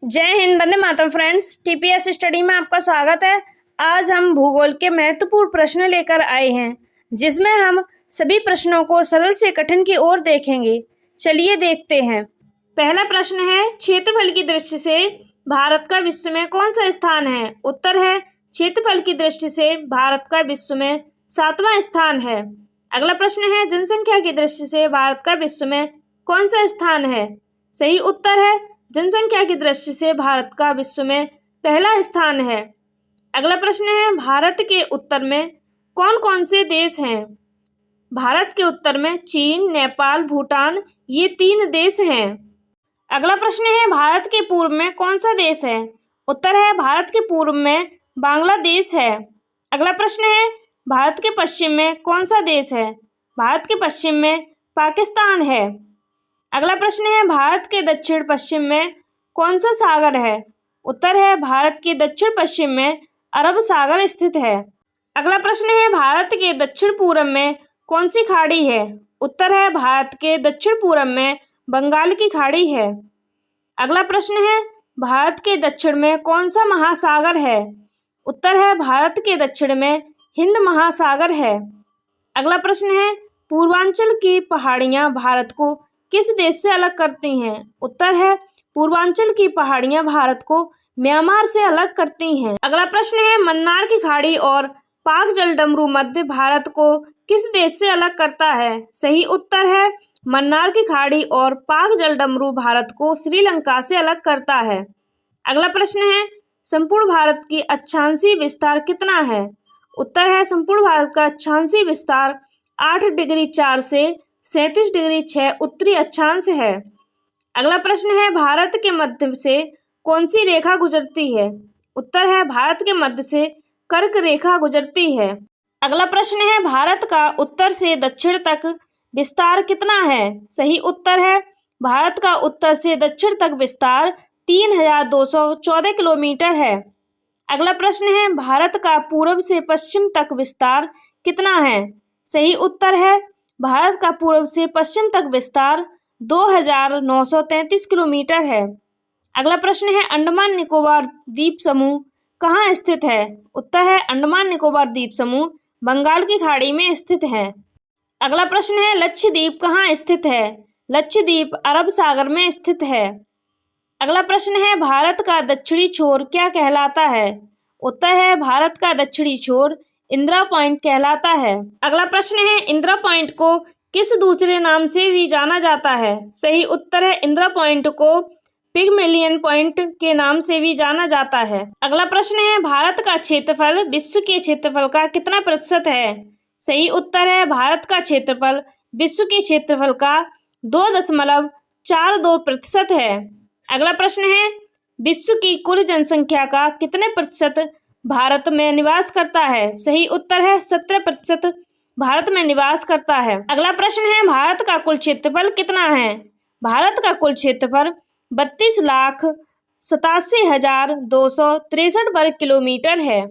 जय Hind, Vande Mataram friends. TPS study में आपका स्वागत है। आज हम भूगोल के महत्वपूर्ण प्रश्न लेकर आए हैं, जिसमें हम सभी प्रश्नों को सरल से कठिन की ओर देखेंगे। चलिए देखते हैं। पहला प्रश्न है, क्षेत्रफल की दृष्टि से भारत का विश्व में कौन सा स्थान है? उत्तर है, क्षेत्रफल की दृष्टि से भारत का विश्व में 7वां स्थान है। अगला प्रश्न है, जनसंख्या की दृष्टि से भारत का विश्व में कौन सा स्थान है? सही उत्तर है, जनसंख्या की दृष्टि से भारत का विश्व में पहला स्थान है। अगला प्रश्न है, भारत के उत्तर में कौन कौन से देश हैं? भारत के उत्तर में चीन, नेपाल, भूटान ये 3 देश हैं। अगला प्रश्न है, भारत के पूर्व में कौन सा देश है? उत्तर है, भारत के पूर्व में बांग्लादेश है। अगला प्रश्न है, भारत के पश्चिम में कौन सा देश है? भारत के पश्चिम में पाकिस्तान है। अगला प्रश्न है, भारत के दक्षिण पश्चिम में कौन सा सागर है? उत्तर है, भारत के दक्षिण पश्चिम में अरब सागर स्थित है। अगला प्रश्न है, भारत के दक्षिण पूर्व में कौन सी खाड़ी है? उत्तर है, भारत के दक्षिण पूर्व में बंगाल की खाड़ी है। अगला प्रश्न है, भारत के दक्षिण में कौन सा महासागर है? उत्तर है, भारत के दक्षिण में हिंद महासागर है। अगला प्रश्न है, पूर्वांचल की पहाड़ियां भारत को किस देश से अलग करती हैं? उत्तर है, पूर्वांचल की पहाड़ियां भारत को म्यांमार से अलग करती हैं। अगला प्रश्न है, मन्नार की खाड़ी और पाक जलडमरू मध्य भारत को किस देश से अलग करता है? सही उत्तर है, मन्नार की खाड़ी और पाक जलडमरू भारत को श्रीलंका से अलग करता है। अगला प्रश्न है, संपूर्ण भारत की अक्षांशीय विस्तार कितना है? उत्तर है, संपूर्ण भारत का अक्षांशीय विस्तार 8 डिग्री 4 से 37 डिग्री 6 उत्तरी अक्षांश है। अगला प्रश्न है, भारत के मध्य से कौन सी रेखा गुजरती है? उत्तर है, भारत के मध्य से कर्क रेखा गुजरती है। अगला प्रश्न है, भारत का उत्तर से दक्षिण तक विस्तार कितना है? सही उत्तर है, भारत का उत्तर से दक्षिण तक विस्तार 3214 किलोमीटर है। अगला प्रश्न है, भारत का पूर्व से पश्चिम तक विस्तार कितना है? सही उत्तर है, भारत का पूर्व से पश्चिम तक विस्तार 2933 किलोमीटर है। अगला प्रश्न है, अंडमान निकोबार द्वीप समूह कहाँ स्थित है? उत्तर है, अंडमान निकोबार द्वीप समूह बंगाल की खाड़ी में स्थित है। अगला प्रश्न है, लक्षद्वीप कहाँ स्थित है? लक्षद्वीप अरब सागर में स्थित है। अगला प्रश्न है, भारत का दक्षिणी छोर क्या कहलाता है? उत्तर है, भारत का दक्षिणी छोर इंदिरा पॉइंट कहलाता है। अगला प्रश्न है, इंदिरा पॉइंट को किस दूसरे नाम से भी जाना जाता है? सही उत्तर है, इंदिरा पॉइंट को पिगमेलियन पॉइंट के नाम से भी जाना जाता है। अगला प्रश्न है, भारत का क्षेत्रफल विश्व के क्षेत्रफल का कितना प्रतिशत है? सही उत्तर है, भारत का क्षेत्रफल विश्व के क्षेत्रफल का 2.42% है। अगला प्रश्न है, विश्व की कुल जनसंख्या का कितने प्रतिशत भारत में निवास करता है? सही उत्तर है, 17% भारत में निवास करता है। अगला प्रश्न है, भारत का कुल क्षेत्रफल कितना है? भारत का कुल क्षेत्रफल 32,87,263 वर्ग किलोमीटर है।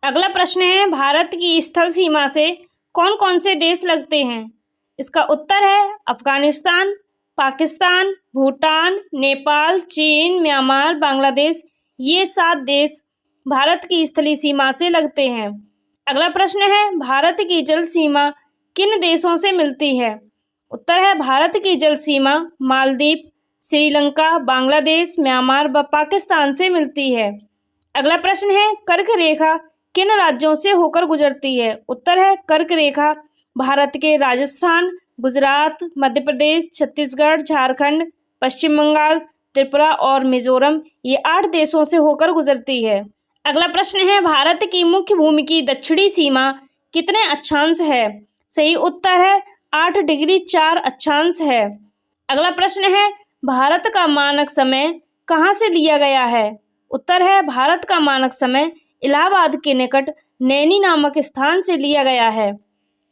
अगला प्रश्न है, भारत की स्थल सीमा से कौन कौन से देश लगते हैं? इसका उत्तर है, अफगानिस्तान, पाकिस्तान, भूटान, नेपाल, चीन, म्यांमार, बांग्लादेश ये 7 देश भारत की स्थलीय सीमा से लगते हैं। अगला प्रश्न है, भारत की जल सीमा किन देशों से मिलती है? उत्तर है, भारत की जल सीमा मालदीव, श्रीलंका, बांग्लादेश, म्यांमार व पाकिस्तान से मिलती है। अगला प्रश्न है, कर्क रेखा किन राज्यों से होकर गुजरती है? उत्तर है, कर्क रेखा भारत के राजस्थान, गुजरात, मध्य प्रदेश, छत्तीसगढ़, झारखंड, पश्चिम बंगाल, त्रिपुरा और मिजोरम ये 8 देशों से होकर गुजरती है। अगला प्रश्न है, भारत की मुख्य भूमि की दक्षिणी सीमा कितने अक्षांश है? सही उत्तर है, 8 डिग्री 4 अक्षांश है। अगला प्रश्न है, भारत का मानक समय कहाँ से लिया गया है? उत्तर है, भारत का मानक समय इलाहाबाद के निकट नैनी नामक स्थान से लिया गया है।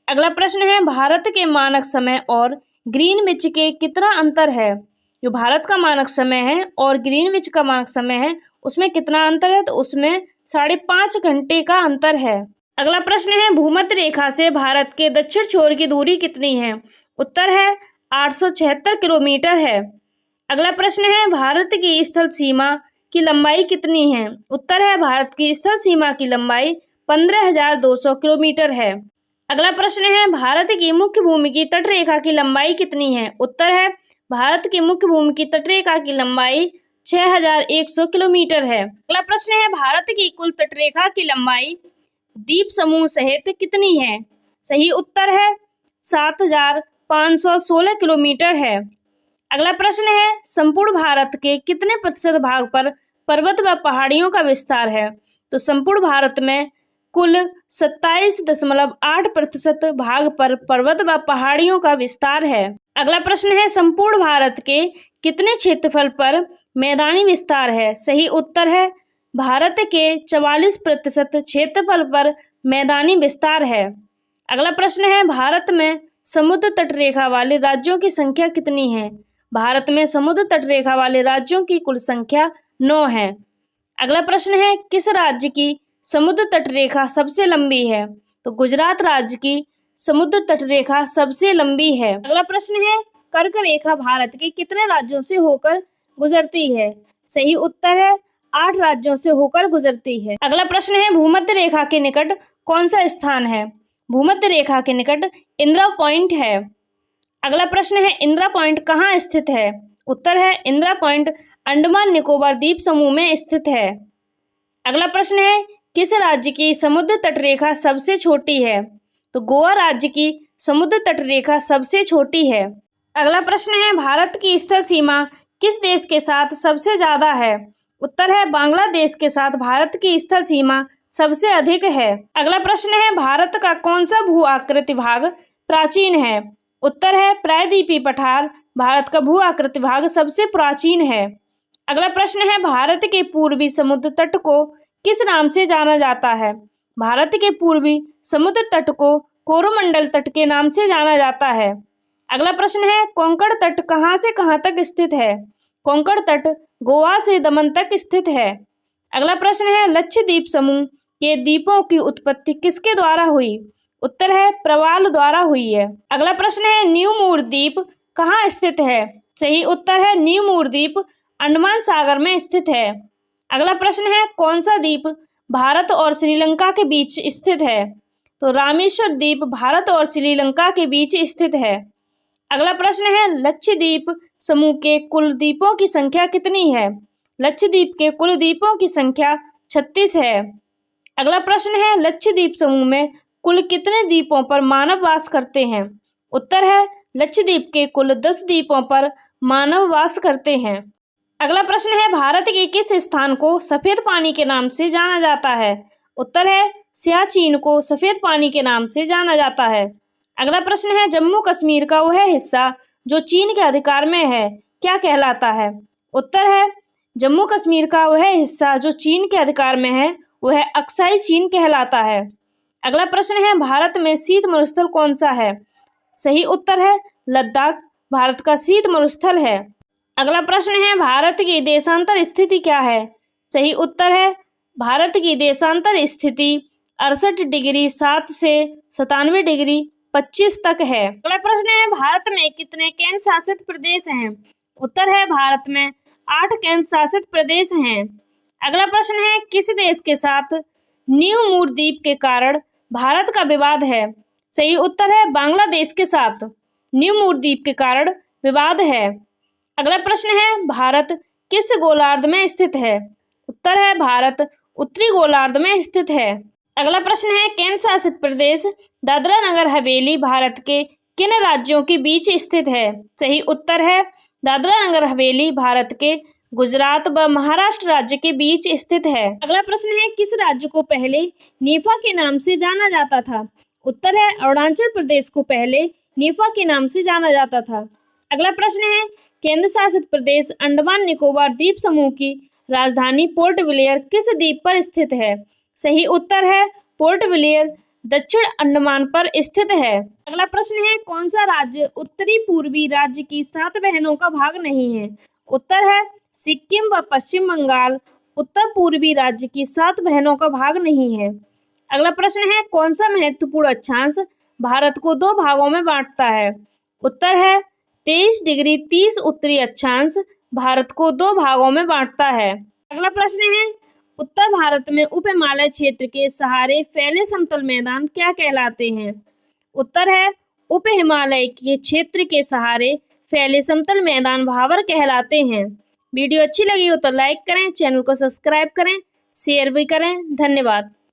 अगला प्रश्न है, भारत के मानक समय और ग्रीनविच के कितना अंतर है? जो भारत का मानक समय है और ग्रीनविच का मानक समय है उसमें कितना अंतर है? तो उसमें 5.5 घंटे का अंतर है। अगला प्रश्न है, भूमध्य रेखा से भारत के दक्षिण छोर की दूरी कितनी है? उत्तर है, 876 किलोमीटर है। अगला प्रश्न है, भारत की स्थल सीमा की लंबाई कितनी है? उत्तर है भारत की स्थल सीमा की लंबाई 15,200 किलोमीटर है। अगला प्रश्न है भारत की मुख्य भूमि की तटरेखा की लंबाई कितनी है? उत्तर है भारत की मुख्य भूमि की तटरेखा की लंबाई 6,100 किलोमीटर है। अगला प्रश्न है भारत की कुल तटरेखा की लंबाई द्वीप समूह सहित कितनी है? सही उत्तर है 7,516 किलोमीटर है। अगला प्रश्न है संपूर्ण भारत के कितने प्रतिशत भाग पर पर्वत व पहाड़ियों का विस्तार है? तो संपूर्ण भारत में कुल 27.8% भाग पर पर्वत व पहाड़ियों का विस्तार है। अगला प्रश्न है संपूर्ण भारत के कितने क्षेत्रफल पर मैदानी विस्तार है? सही उत्तर है भारत के 44% क्षेत्रफल पर मैदानी विस्तार है। अगला प्रश्न है भारत में समुद्र तटरेखा वाले राज्यों की संख्या कितनी है? भारत में समुद्र तटरेखा वाले राज्यों की कुल संख्या 9 है। अगला प्रश्न है किस राज्य की समुद्र तटरेखा सबसे लंबी है? तो गुजरात राज्य की समुद्र तटरेखा सबसे लंबी है। अगला प्रश्न है कर्क रेखा भारत के कितने राज्यों से होकर गुजरती है? सही उत्तर है 8 राज्यों से होकर गुजरती है। अगला प्रश्न है भूमध्य रेखा के निकट कौन सा स्थान है? भूमध्य रेखा के निकट इंदिरा पॉइंट है। अगला प्रश्न है इंदिरा पॉइंट कहाँ स्थित है? उत्तर है इंदिरा पॉइंट अंडमान निकोबार द्वीप समूह में स्थित है। अगला प्रश्न है किस राज्य की समुद्र तटरेखा सबसे छोटी है? तो गोवा राज्य की समुद्र तटरेखा सबसे छोटी है। अगला प्रश्न है भारत की स्थल सीमा किस देश के साथ सबसे ज्यादा है? उत्तर है बांग्लादेश के साथ भारत की स्थल सीमा सबसे अधिक है। अगला प्रश्न है भारत का कौन सा भू आकृति भाग प्राचीन है? उत्तर है प्रायद्वीपीय पठार भारत का भू आकृति भाग सबसे प्राचीन है। अगला प्रश्न है भारत के पूर्वी समुद्र तट को किस नाम से जाना जाता है? भारत के पूर्वी समुद्र तट को कोरोमंडल तट के नाम से जाना जाता है। अगला प्रश्न है कोंकण तट कहाँ से कहाँ तक स्थित है? कोंकण तट गोवा से दमन तक स्थित है। अगला प्रश्न है लक्षद्वीप समूह के द्वीपों की उत्पत्ति किसके द्वारा हुई? उत्तर है प्रवाल द्वारा हुई है। अगला प्रश्न है न्यू मूर द्वीप कहाँ स्थित है? सही उत्तर है न्यू मूर द्वीप अंडमान सागर में स्थित है। अगला प्रश्न है कौन सा द्वीप भारत और श्रीलंका के बीच स्थित है? तो रामेश्वर द्वीप भारत और श्रीलंका के बीच स्थित है। अगला प्रश्न है लक्षद्वीप समूह के कुल द्वीपों की संख्या कितनी है? लक्षद्वीप के कुल द्वीपों की संख्या 36 है। अगला प्रश्न है लक्षद्वीप समूह में कुल कितने द्वीपों पर मानव वास करते हैं? उत्तर है लक्षद्वीप के कुल 10 द्वीपों पर मानव वास करते हैं। अगला प्रश्न है भारत के किस स्थान को सफेद पानी के नाम से जाना जाता है? उत्तर है सियाचिन को सफेद पानी के नाम से जाना जाता है। अगला प्रश्न है जम्मू कश्मीर का वह हिस्सा जो चीन के अधिकार में है क्या कहलाता है? उत्तर है जम्मू कश्मीर का वह हिस्सा जो चीन के अधिकार में है वह अक्साई चीन कहलाता है। अगला प्रश्न है भारत में शीत मरुस्थल कौन सा है? सही उत्तर है लद्दाख भारत का शीत मरुस्थल है। अगला प्रश्न है भारत की देशांतर स्थिति क्या है? सही उत्तर है भारत की देशांतर स्थिति 68 डिग्री 7 से 97 डिग्री 25 तक है। अगला प्रश्न है भारत में कितने केंद्र शासित प्रदेश हैं? उत्तर है भारत में 8 केंद्र शासित प्रदेश हैं। अगला प्रश्न है किस देश के साथ न्यू मूर द्वीप के कारण भारत का विवाद है? सही उत्तर है बांग्लादेश के साथ न्यू मूर द्वीप के कारण विवाद है। अगला प्रश्न है भारत किस गोलार्ध में स्थित है? उत्तर है भारत उत्तरी गोलार्ध में स्थित है। अगला प्रश्न है केंद्र शासित प्रदेश दादरा नगर हवेली भारत के किन राज्यों के बीच स्थित है? सही उत्तर है दादरा नगर हवेली भारत के गुजरात व महाराष्ट्र राज्य के बीच स्थित है। अगला प्रश्न है किस राज्य को पहले नीफा के नाम से जाना जाता था? उत्तर है अरुणाचल प्रदेश को पहले नीफा के नाम से जाना जाता था। अगला प्रश्न है केंद्र शासित प्रदेश अंडमान निकोबार द्वीप समूह की राजधानी पोर्ट ब्लेयर किस द्वीप पर स्थित है? सही उत्तर है पोर्ट ब्लेयर दक्षिण अंडमान पर स्थित है। अगला प्रश्न है कौन सा राज्य उत्तरी पूर्वी राज्य की 7 बहनों का भाग नहीं है? उत्तर है सिक्किम व पश्चिम बंगाल उत्तर पूर्वी राज्य की 7 बहनों का भाग नहीं है। अगला प्रश्न है कौन सा महत्वपूर्ण अक्षांश भारत को 2 भागों में बांटता है? उत्तर है 23 डिग्री 30 उत्तरी अक्षांश भारत को 2 भागों में बांटता है। अगला प्रश्न है, उत्तर भारत में उप हिमालय क्षेत्र के सहारे फैले समतल मैदान क्या कहलाते हैं? उत्तर है, उप हिमालय के क्षेत्र के सहारे फैले समतल मैदान भावर कहलाते हैं। वीडियो अच्छी लगी हो तो लाइक करें, चैनल को सब्सक्राइब करें, शेयर भी करें। धन्यवाद।